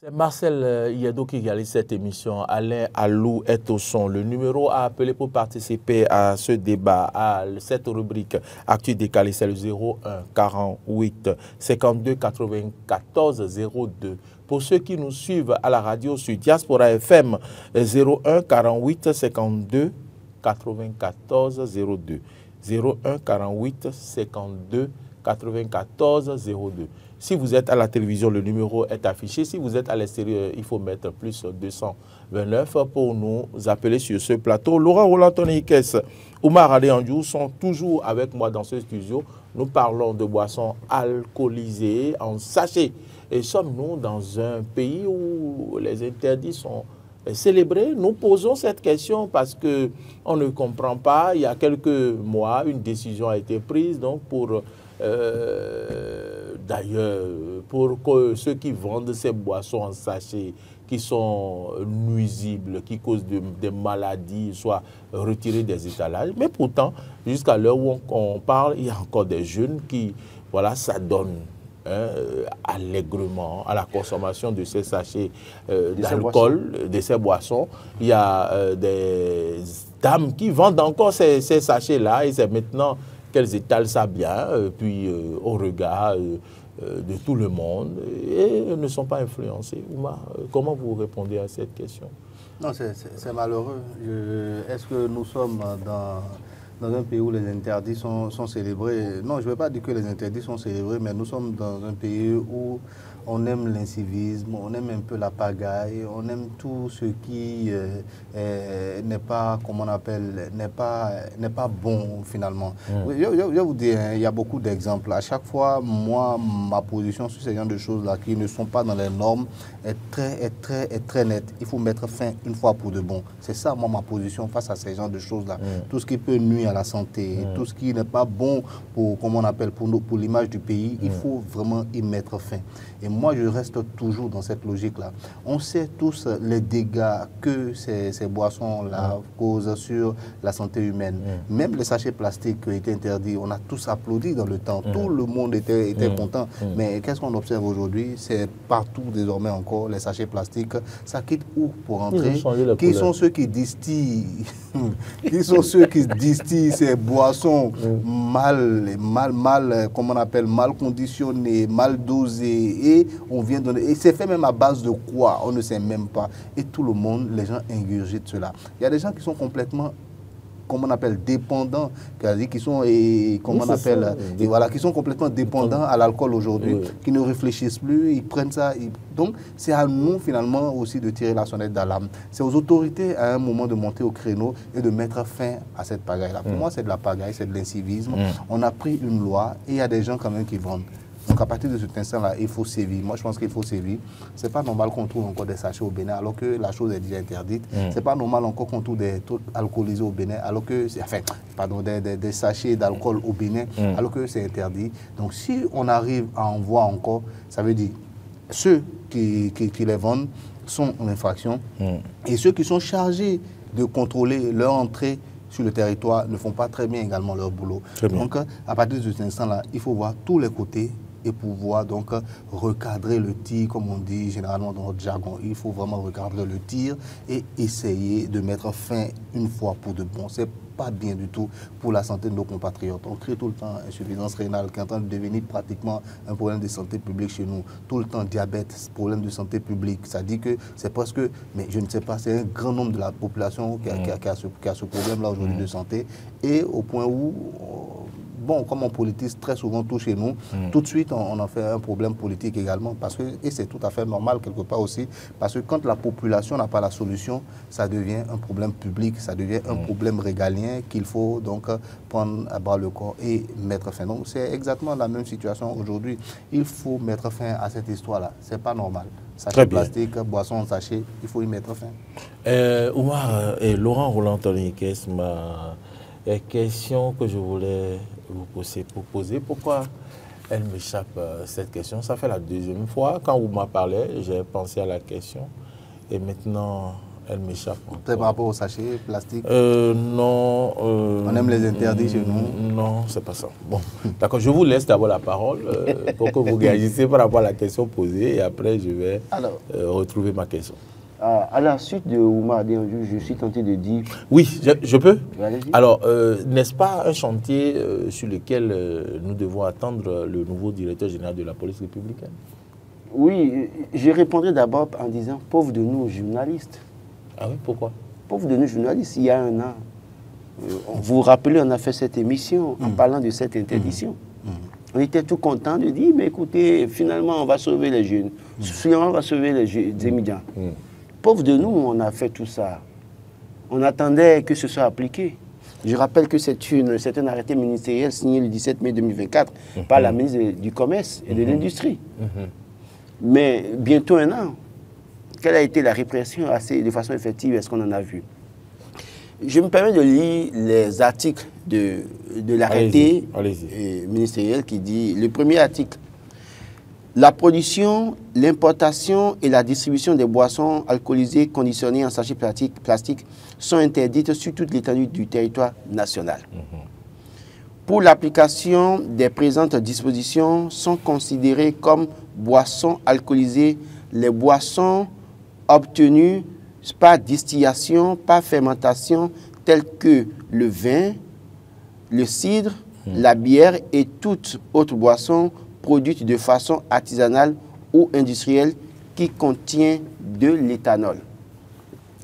C'est Marcel Yado qui réalise cette émission. Alain Alou est au son. Le numéro à appeler pour participer à ce débat, à cette rubrique Actu décalé, c'est le 01 48 52 94 02. Pour ceux qui nous suivent à la radio sur Diaspora FM, 01 48 52 94 02. 01 48 52 94 02. Si vous êtes à la télévision, le numéro est affiché. Si vous êtes à l'extérieur, il faut mettre plus 229 pour nous appeler sur ce plateau. Laurent Roland Tonnikes, Oumar Adéandjou sont toujours avec moi dans ce studio. Nous parlons de boissons alcoolisées en sachet. Et sommes-nous dans un pays où les interdits sont célébrés? Nous posons cette question parce qu'on ne comprend pas. Il y a quelques mois, une décision a été prise donc pour... D'ailleurs, pour que ceux qui vendent ces boissons en sachet, qui sont nuisibles, qui causent des maladies, soient retirés des étalages. Mais pourtant, jusqu'à l'heure où on parle, il y a encore des jeunes qui, voilà, s'adonnent allègrement à la consommation de ces sachets d'alcool, de ces boissons. Il y a des dames qui vendent encore ces sachets-là et c'est maintenant qu'elles étalent ça bien, puis au regard de tout le monde, et ne sont pas influencées. Oumar, comment vous répondez à cette question? Non, c'est malheureux. Est-ce que nous sommes dans un pays où les interdits sont célébrés? Non, je ne veux pas dire que les interdits sont célébrés, mais nous sommes dans un pays où on aime l'incivisme, on aime un peu la pagaille, on aime tout ce qui n'est pas, comment on appelle, n'est pas bon finalement. Je vais vous dire, hein, il y a beaucoup d'exemples. À chaque fois, moi, ma position sur ces genres de choses-là qui ne sont pas dans les normes est très nette. Il faut mettre fin une fois pour de bon. C'est ça, moi, ma position face à ces genres de choses-là. Tout ce qui peut nuire à la santé, tout ce qui n'est pas bon pour, comment on appelle, pour l'image du pays, il faut vraiment y mettre fin. Et moi, je reste toujours dans cette logique-là. On sait tous les dégâts que ces boissons-là causent sur la santé humaine. Même les sachets plastiques qui ont été interdits, on a tous applaudi dans le temps. Tout le monde était content. Mais qu'est-ce qu'on observe aujourd'hui? C'est partout désormais encore, les sachets plastiques. Ça quitte où pour entrer? Qui sont ceux qui distillent qui sont ceux qui distillent ces boissons comment on appelle, mal conditionnées, mal dosées, et on vient donner, et c'est fait même à base de quoi, on ne sait même pas, et tout le monde, les gens ingurgitent cela. Il y a des gens qui sont complètement, comment on appelle, dépendants, qui sont, comment on appelle, et voilà, qui sont complètement dépendants à l'alcool aujourd'hui, qui ne réfléchissent plus, ils prennent ça. Donc, c'est à nous, finalement, aussi de tirer la sonnette d'alarme. C'est aux autorités, à un moment, de monter au créneau et de mettre fin à cette pagaille-là. Pour moi, c'est de la pagaille, c'est de l'incivisme. On a pris une loi et il y a des gens, quand même, qui vendent. Donc, à partir de cet instant-là, il faut sévir. Moi, je pense qu'il faut sévir. Ce n'est pas normal qu'on trouve encore des sachets au Bénin alors que la chose est déjà interdite. Ce n'est pas normal encore qu'on trouve des trucs alcoolisés au Bénin alors que, enfin, pardon, des sachets d'alcool au Bénin alors que c'est interdit. Donc, si on arrive à en voir encore, ça veut dire ceux qui les vendent sont en infraction et ceux qui sont chargés de contrôler leur entrée sur le territoire ne font pas très bien également leur boulot. Donc, à partir de cet instant-là, il faut voir tous les côtés et pouvoir donc recadrer le tir, comme on dit généralement dans notre jargon. Il faut vraiment recadrer le tir et essayer de mettre fin une fois pour de bon. C'est pas bien du tout pour la santé de nos compatriotes. On crie tout le temps insuffisance rénale qui est en train de devenir pratiquement un problème de santé publique chez nous. Tout le temps diabète, problème de santé publique. Ça dit que c'est presque, mais je ne sais pas, c'est un grand nombre de la population qui a ce problème-là aujourd'hui de santé, et au point où bon, comme on politise très souvent tout chez nous, tout de suite on en fait un problème politique également, parce que, et c'est tout à fait normal quelque part aussi, parce que quand la population n'a pas la solution, ça devient un problème public, ça devient un problème régalien qu'il faut donc prendre à bras le corps et mettre fin. Donc c'est exactement la même situation aujourd'hui. Il faut mettre fin à cette histoire-là, c'est pas normal. Sachet plastique, boisson en sachet, il faut y mettre fin. Oumar et Laurent Roland Tonnikes, ma question que je voulais vous poser, pourquoi elle m'échappe cette question? Ça fait la deuxième fois. Quand vous m'en parlez, j'ai pensé à la question et maintenant Elle m'échappe. C'est par rapport au sachet plastique? Non. On aime les interdits chez nous? Non, c'est pas ça. Bon, d'accord, je vous laisse d'abord la parole pour que vous réagissez par rapport à la question posée et après je vais retrouver ma question. À la suite de Oumar Adéanjou, je suis tenté de dire... Oui, je peux. Alors, n'est-ce pas un chantier sur lequel nous devons attendre le nouveau directeur général de la police républicaine? Oui, je répondrai d'abord en disant, pauvre de nous journalistes. Ah oui, pourquoi? Pauvre de nous journalistes, il y a un an, vous vous rappelez, on a fait cette émission en parlant de cette interdiction. On était tout content de dire, mais écoutez, finalement, on va sauver les jeunes. Finalement, on va sauver les étudiants. Pauvre de nous, on a fait tout ça. On attendait que ce soit appliqué. Je rappelle que c'est un arrêté ministériel signé le 17 mai 2024 par la ministre du Commerce et de l'Industrie. Mais bientôt un an, quelle a été la répression de façon effective? Est-ce qu'on en a vu? Je me permets de lire les articles de l'arrêté ministériel qui dit, le premier article, la production, l'importation et la distribution des boissons alcoolisées conditionnées en sachets plastiques sont interdites sur toute l'étendue du territoire national. Pour l'application des présentes dispositions, sont considérées comme boissons alcoolisées les boissons obtenues par distillation, par fermentation, telles que le vin, le cidre, la bière et toute autre boisson produite de façon artisanale ou industrielle qui contient de l'éthanol.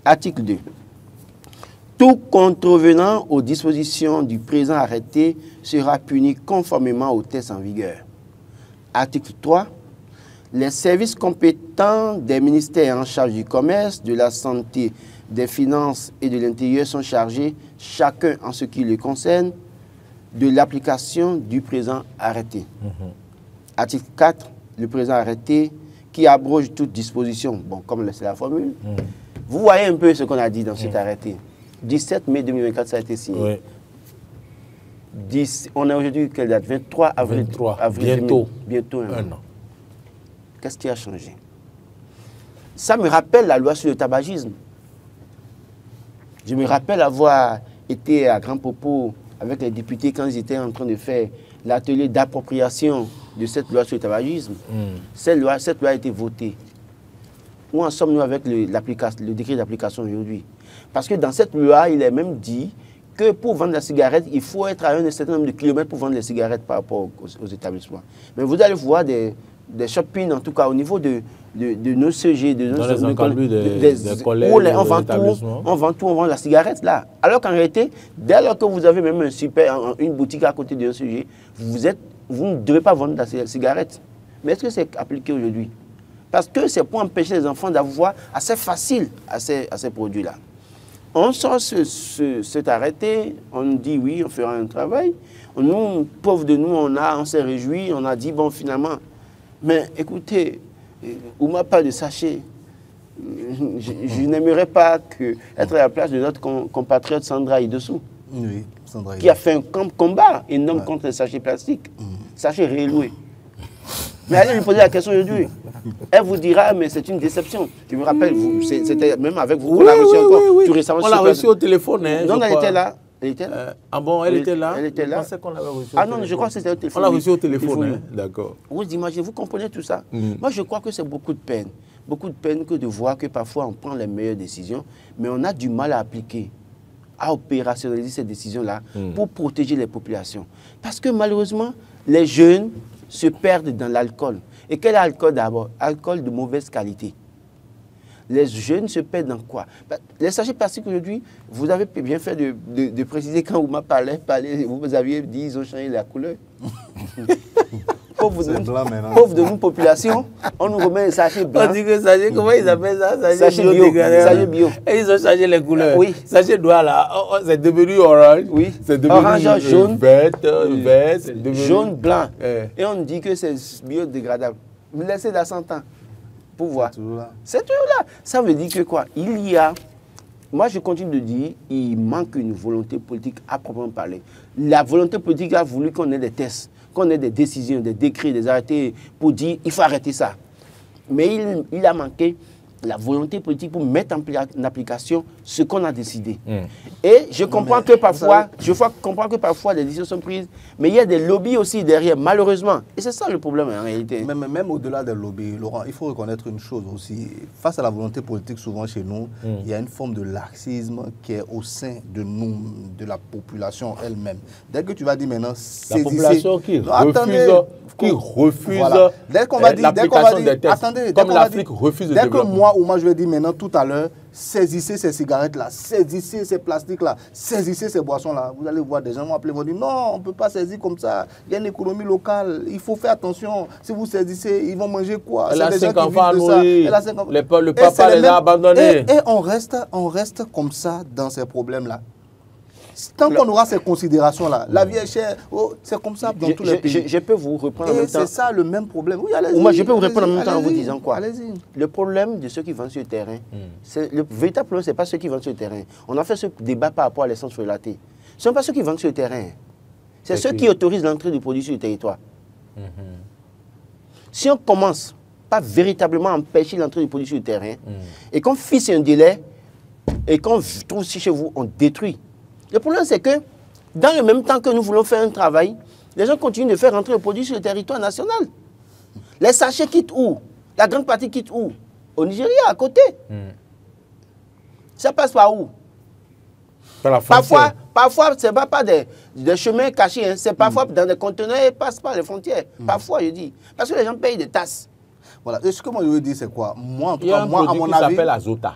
Article 2. Tout contrevenant aux dispositions du présent arrêté sera puni conformément aux textes en vigueur. Article 3. Les services compétents des ministères en charge du commerce, de la santé, des finances et de l'intérieur sont chargés, chacun en ce qui les concerne, de l'application du présent arrêté. Article 4, le présent arrêté qui abroge toute disposition, bon, comme c'est la formule. Vous voyez un peu ce qu'on a dit dans cet arrêté. 17 mai 2024, ça a été signé. On a aujourd'hui quelle date? 23 avril. Bientôt un an. Qu'est-ce qui a changé? Ça me rappelle la loi sur le tabagisme. Je me rappelle avoir été à Grand Popo avec les députés quand ils étaient en train de faire l'atelier d'appropriation de cette loi sur le tabagisme. Cette loi a été votée. Où en sommes-nous avec le décret d'application aujourd'hui? Parce que dans cette loi, il est même dit que pour vendre la cigarette, il faut être à un certain nombre de kilomètres pour vendre les cigarettes par rapport aux établissements. Mais vous allez voir des shoppings, en tout cas au niveau de nos CG, de nos des collèges, où on vend la cigarette là. Alors qu'en réalité, dès lors que vous avez même une boutique à côté d'un CG, vous ne devez pas vendre la cigarette. Mais est-ce que c'est appliqué aujourd'hui? Parce que c'est pour empêcher les enfants d'avoir assez facile à ces produits-là. On sort cet arrêté, on nous dit oui, on fera un travail. Nous, pauvres de nous, on s'est réjouis, on a dit bon finalement. Mais écoutez, Oumar parle de sachet. Je n'aimerais pas être à la place de notre compatriote Sandra Idessou, qui a fait un combat énorme contre les sachets plastiques, sachets rééloués. Mais allez lui poser la question aujourd'hui. Elle vous dira, mais c'est une déception. Je me rappelle, c'était même avec vous qu'on l'a reçu encore tout récemment. On l'a reçu au téléphone. Hein, non, elle était là. Ah bon, elle était là? Elle était là. Je pensais qu'on l'avait reçu. Ah non, je crois que c'était au téléphone. On l'a reçu au téléphone, hein? D'accord. Vous imaginez, vous comprenez tout ça? Moi, je crois que c'est beaucoup de peine. Beaucoup de peine que de voir que parfois on prend les meilleures décisions, mais on a du mal à appliquer, à opérationnaliser ces décisions-là pour protéger les populations. Parce que malheureusement, les jeunes se perdent dans l'alcool. Et quel alcool d'abord? Alcool de mauvaise qualité. Les jeunes se perdent dans quoi? Les sachets plastiques aujourd'hui, vous avez bien fait de préciser quand vous m'avez parlé, vous aviez dit qu'ils ont changé la couleur. Pauvre de nous, population, on nous remet les sachets blancs. On dit que sachet, comment ils appellent ça? Sachet bio. Sachet bio. Et ils ont changé les couleurs. Oui. Sachet noir là, c'est devenu orange. Oui. C'est devenu orange, jaune, vert, c'est devenu jaune, blanc. Et on dit que c'est biodégradable. Vous laissez la 100 ans pour voir. C'est toujours là. Ça veut dire que quoi? Il y a, moi je continue de dire, il manque une volonté politique à proprement parler. La volonté politique a voulu qu'on ait des tests, qu'on ait des décisions, des décrets, des arrêtés pour dire il faut arrêter ça. Mais il a manqué la volonté politique pour mettre en application ce qu'on a décidé. Et je comprends que parfois, les décisions sont prises, mais il y a des lobbies aussi derrière, malheureusement. Et c'est ça le problème en réalité. Même au-delà des lobbies, Laurent, il faut reconnaître une chose aussi. Face à la volonté politique, souvent chez nous, il y a une forme de laxisme qui est au sein de nous, de la population elle-même. Dès que tu vas dire maintenant, la population qui refuse voilà. Dès qu'on va dire, des tests, attendez, comme l'Afrique refuse de développer. Dès que moi je vais dire maintenant tout à l'heure, saisissez ces cigarettes-là, saisissez ces plastiques-là, saisissez ces boissons-là. Vous allez voir des gens vont appeler, vont dire non, on ne peut pas saisir comme ça. Il y a une économie locale, il faut faire attention. Si vous saisissez, ils vont manger quoi? Elle a 5 enfants à nourrir, le papa les a abandonnés. Et on reste comme ça dans ces problèmes-là. Tant qu'on aura ces considérations-là, la vie est chère, c'est comme ça dans tous les pays. Je peux vous reprendre en même temps. C'est ça le même problème. Oui, allez-y. Moi, je peux vous répondre en même temps en vous disant quoi? Allez-y. Le problème de ceux qui vendent sur le terrain, le véritable problème, ce n'est pas ceux qui vendent sur le terrain. On a fait ce débat par rapport à l'essence relatée. Ce ne sont pas ceux qui vendent sur le terrain. C'est ceux qui autorisent l'entrée du produit sur le territoire. Si on commence pas véritablement à empêcher l'entrée du produit sur le terrain, et qu'on fixe un délai, et qu'on trouve si chez vous, on détruit. Le problème, c'est que dans le même temps que nous voulons faire un travail, les gens continuent de faire rentrer le produit sur le territoire national. Les sachets quittent où? La grande partie quitte où? Au Nigeria, à côté. Ça passe par où? Parfois, ce n'est pas des chemins cachés, hein. C'est parfois dans des conteneurs et passe par les frontières. Parfois, je dis. Parce que les gens payent des tasses. Voilà. Et ce que moi je veux dire, c'est quoi? Moi, en tout cas, à mon avis, qui s'appelle Azota.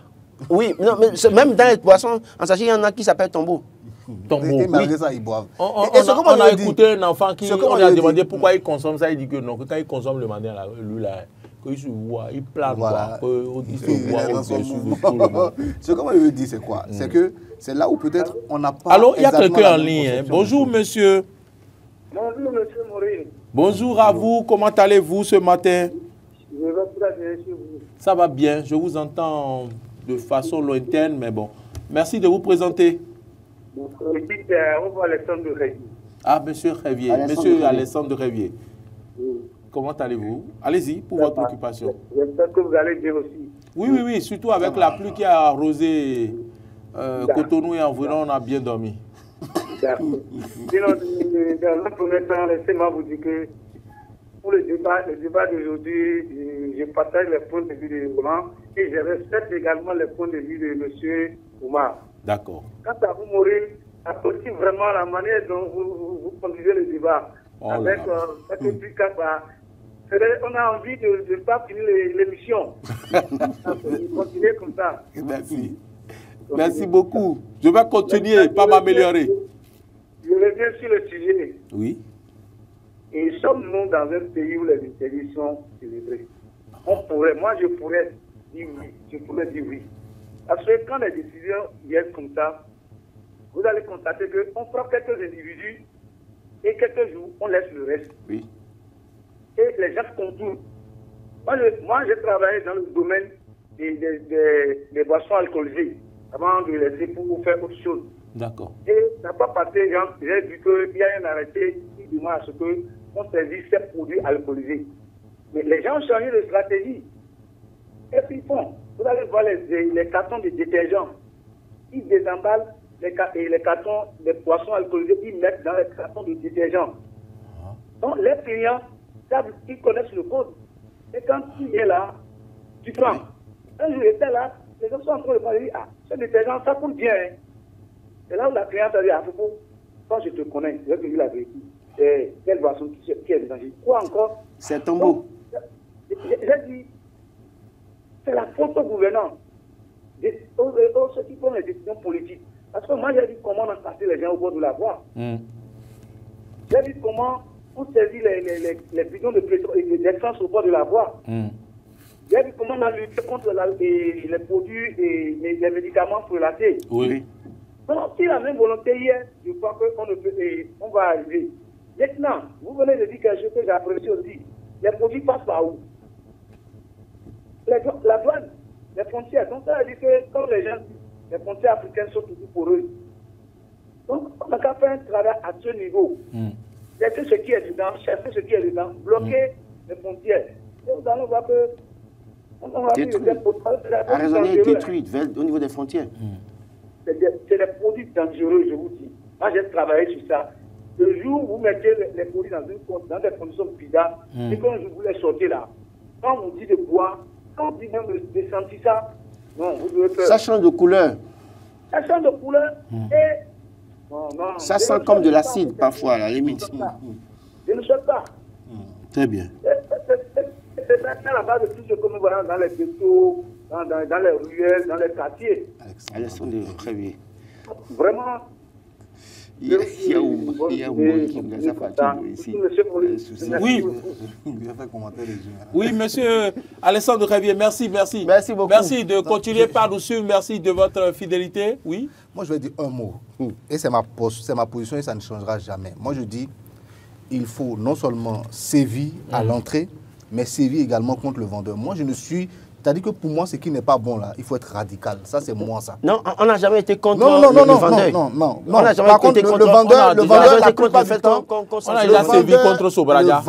Oui, non, mais même dans les poissons, en sachet, il y en a qui s'appellent tombeau. Oui. Malgré ça, ils boivent. On a écouté un enfant qui on a demandé pourquoi il consomme ça. Il dit que non, que quand il consomme le mandin, lui là, qu'il se voit, il plane. Voilà. Il se voit au-dessus de tout le monde. Ce que moi je veux dire, c'est quoi? C'est que c'est là où peut-être on n'a pas. Alors, il y a quelqu'un en ligne. Bonjour, monsieur. Bonjour, monsieur Maurice. Bonjour à vous. Comment allez-vous ce matin? Je vais très bien chez vous. Ça va bien. Je vous entends de façon lointaine, mais bon. Merci de vous présenter. On voit Alexandre de Révier. Ah, monsieur Révier. Monsieur Alexandre de Révier. Comment allez-vous? Allez-y pour votre occupation. J'espère que vous allez bien aussi. Oui, surtout avec la pluie qui a arrosé Cotonou et environ, on a bien dormi. D'accord. Sinon, dans un premier temps, laissez-moi vous dire que pour le débat d'aujourd'hui, je partage les points de vue de Roland et je respecte également les points de vue de M. Oumar. D'accord. Quant à vous, Maurice, apprécie vraiment la manière dont vous conduisez le débat. Avec on a envie de ne pas finir l'émission. Continuez comme ça. Merci. Merci beaucoup. Je vais continuer, pas m'améliorer. Je reviens sur le sujet. Oui. Et sommes-nous dans un pays où les interdits sont célébrés? Moi, je pourrais dire oui. Parce que quand les décisions viennent comme ça, vous allez constater qu'on prend quelques individus et quelques jours, on laisse le reste. Oui. Et les gens contournent. Moi, j'ai travaillé dans le domaine des boissons alcoolisées avant de laisser pour faire autre chose. D'accord. Et ça n'a pas passé, j'ai vu qu'il y a un arrêté qui demande à ce qu'on saisisse ces produits alcoolisés. Mais les gens ont changé de stratégie. Et puis ils font. Vous allez voir les cartons de détergents. Ils désemballent les cartons de poissons alcoolisés, ils mettent dans les cartons de détergents. Donc les clients savent, ils connaissent le code. Et quand tu es là, tu prends. Un jour, j'étais là, les gens sont en train de parler, ah, ce détergent, ça coûte bien. Hein. C'est là où la cliente a dit, ah, quand je te connais, je vais te dire la vérité. Quelle boisson qui est dedans? Quoi encore? C'est tombeau. J'ai dit, c'est la faute au gouvernement, ceux qui prennent les décisions politiques. Parce que moi, j'ai dit comment on a passé les gens au bord de la voie. J'ai dit comment on saisit les bidons de pression et d'essence au bord de la voie. J'ai dit comment on a lutté contre les produits et les médicaments prélatés. Oui. Donc, si la même volonté hier, je crois qu'on va arriver. Maintenant, vous venez de dire quelque chose que j'apprécie aussi. Les produits passent par où? La douane, les frontières. Donc, ça veut dire que, comme les gens disent, les frontières africaines sont toujours poreuses. Donc, on a qu'à faire un travail à ce niveau. Chercher ce qui est dedans, bloquer les frontières. Et nous allons voir que On a mis Détruit. des produits Arraisonnée et dangereux. détruite au niveau des frontières. C'est des produits dangereux, je vous dis. Moi, j'ai travaillé sur ça. Le jour où vous mettez les produits dans des conditions bizarres, et quand je voulais sortir là, quand on dit de boire, quand on dit même de sentir ça, non, vous devez faire. Ça change de couleur. Ça change de couleur et. Non, non, Ça sent comme de l'acide parfois, à la limite. Je ne souhaite pas. Très bien. C'est à la base de tout ce que nous voyons dans les ghettos, dans les ruelles, dans les quartiers. Alessandro, très bien. Vraiment. Il y a un monde qui me laisse à partir ici. Oui. Oui, monsieur Alessandro Révier, merci. Merci beaucoup. Merci de continuer par nous suivre. Merci de votre fidélité. Oui. Moi, je vais dire un mot. Et c'est ma position et ça ne changera jamais. Moi, je dis, il faut non seulement sévir à l'entrée, mais sévir également contre le vendeur. Moi, je ne suis... C'est-à-dire que pour moi, ce qui n'est pas bon là, il faut être radical. Ça, c'est moi, ça. Non, on n'a jamais été contre non, le vendeur. Non. On n'a jamais Par contre, été contre le vendeur, la plupart du temps, on a déjà sévi contre Sobradia. Le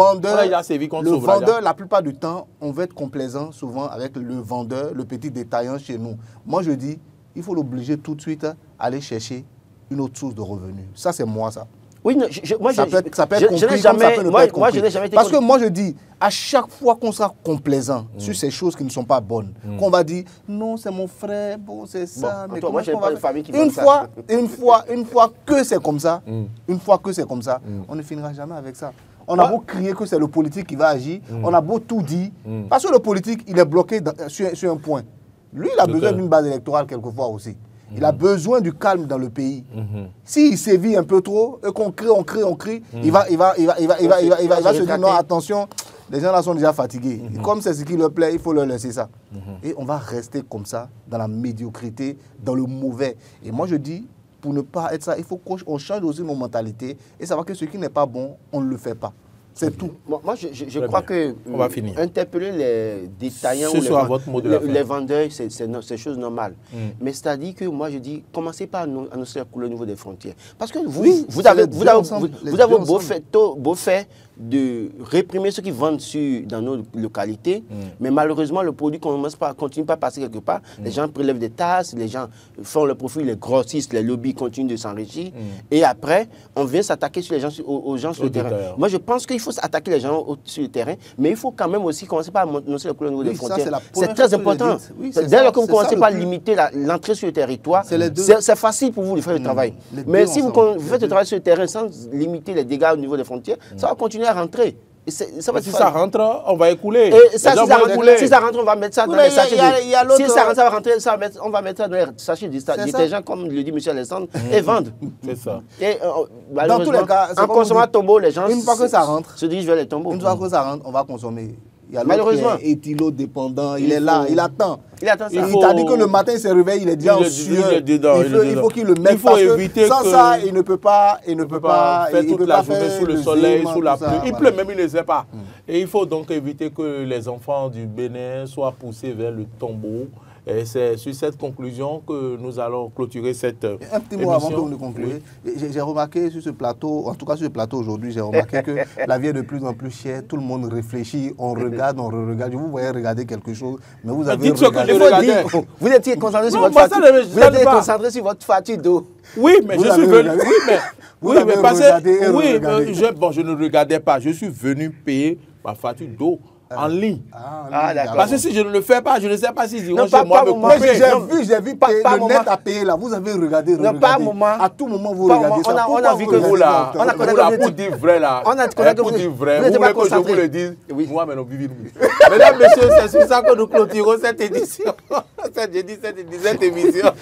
vendeur, la plupart du temps, on veut être complaisant souvent avec le vendeur, le petit détaillant chez nous. Moi, je dis, il faut l'obliger tout de suite à aller chercher une autre source de revenus. Ça, c'est moi, ça. Oui, non, moi, ça peut être compris, je n'ai jamais, moi, je n'ai jamais été parce que moi, je dis, à chaque fois qu'on sera complaisant sur ces choses qui ne sont pas bonnes, qu'on va dire, non, c'est mon frère, bon, c'est ça, Bon, mais toi, moi, j'ai pas de famille qui une fait fois, une fois que c'est comme ça, on ne finira jamais avec ça. On a beau crier que c'est le politique qui va agir, on a beau tout dire, parce que le politique, il est bloqué sur un point. Lui, il a besoin d'une base électorale quelquefois aussi. Il a besoin du calme dans le pays. S'il sévit un peu trop, et qu'on crie, il va se dire non, attention, les gens là sont déjà fatigués. Comme c'est ce qui leur plaît, il faut leur laisser ça. Et on va rester comme ça, dans la médiocrité, dans le mauvais. Et moi je dis, pour ne pas être ça, il faut qu'on change aussi nos mentalités et savoir que ce qui n'est pas bon, on ne le fait pas. C'est tout. Moi, je crois que on va finir. Interpeller les détaillants ou les vendeurs, c'est chose normale. Mais c'est-à-dire que moi, je dis, commencez pas à annoncer la couleur au niveau des frontières. Parce que vous avez beau fait de réprimer ceux qui vendent dans nos localités, mais malheureusement, le produit continue pas à passer quelque part. Les gens prélèvent des tasses, les gens font le profit, les grossistes, les lobbies continuent de s'enrichir. Et après, on vient s'attaquer aux gens sur le terrain. Moi, je pense qu'il faut attaquer les gens sur le terrain, mais il faut quand même aussi commencer par annoncer la couleur au niveau des frontières. C'est très important. Dès lors que vous commencez par limiter l'entrée sur le territoire, c'est facile pour vous de faire le travail. Mais si vous faites le travail sur le terrain sans limiter les dégâts au niveau des frontières, ça va continuer à rentrer. Si ça rentre, on va écouler. Si ça rentre, on va mettre ça dans les sachets. Si ça rentre, ça va rentrer, on va mettre ça dans les sachets du détergent, comme le dit M. Alessandre, et vendre. C'est ça. Et dans tous les cas, en consommant tombeau, les gens une fois que ça rentre, se dirigent vers les tombeaux. Une fois que ça rentre, on va consommer. Il y a malheureusement, éthylodépendant, il est là, il attend. Il attend ça. Il t'a dit que le matin, il se réveille, il est déjà en sueur. Il faut qu'il le mette. Parce que sans ça, il ne peut pas faire toute la journée sous le soleil, sous la pluie. Il pleut même, il ne sait pas. Et il faut donc éviter que les enfants du Bénin soient poussés vers le tombeau. Et c'est sur cette conclusion que nous allons clôturer cette émission. Un petit mot avant que vous ne concluiez. J'ai remarqué sur ce plateau, en tout cas sur ce plateau aujourd'hui, j'ai remarqué que la vie est de plus en plus chère. Tout le monde réfléchit, on regarde, on re-regarde. Je vous voyais regarder quelque chose, mais vous avez regardé. Vous étiez concentré sur votre facture. Vous étiez concentré sur votre facture d'eau. Oui, mais je suis venu. Je ne regardais pas. Je suis venu payer ma facture d'eau en ligne. Parce que si je ne le fais pas, je ne sais pas si ils iront chez moi me couper. J'ai vu le net à payer là. Vous avez regardé. À tout moment, vous regardez ça. On a vu que vous là. Pour dire vrai là. Pour dire vrai. Vous voulez que je vous le dise. Moi, maintenant, mesdames, messieurs, c'est sur ça que nous clôturons cette édition. Cette émission.